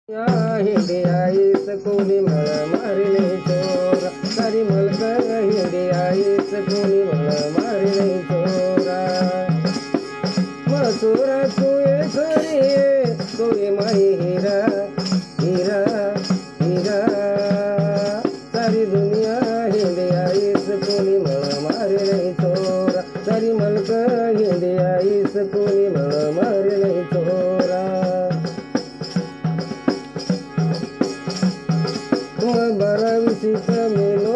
या हिंडी आईस कोणी मळ मारिले चोरा सारी मलक हिंडी आईस कोणी मळ मारिले चोरा मसुरा तुये सोरी तुये माई हिरा हिरा हिरा सारी दुनिया हिंडी आईस कोणी मळ मारिले चोरा सारी मलक हिंडी आईस कोणी मळ मारिले चोरा बरविसित मेलो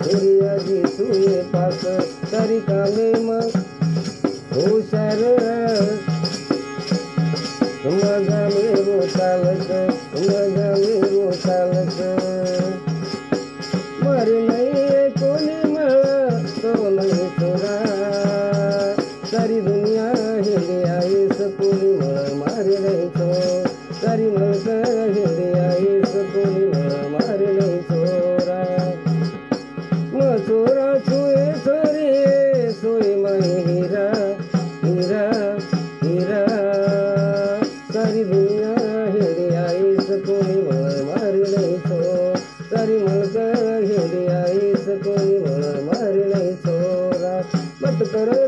सूर्याजी तुये पास तरी कामे मग हुशार मगा मेरो चालक मगा मेरो चालक मरे नाही कोणी मळ तो नाही चोरा सारी दुनिया हिंडी आईस कोणी मळ मारे नाही तो सारी मळक हिंडी आईस कोणी मळ मारे नाही चोरा म चोरा छुए चोरी सोई माई हिरा हिरा हिरा सारी दुनिया हिंडी आईस कोणी मळ मारे नाही तो सारी मळक हिंडी आईस कोणी मळ मारे नाही चोरा मत कर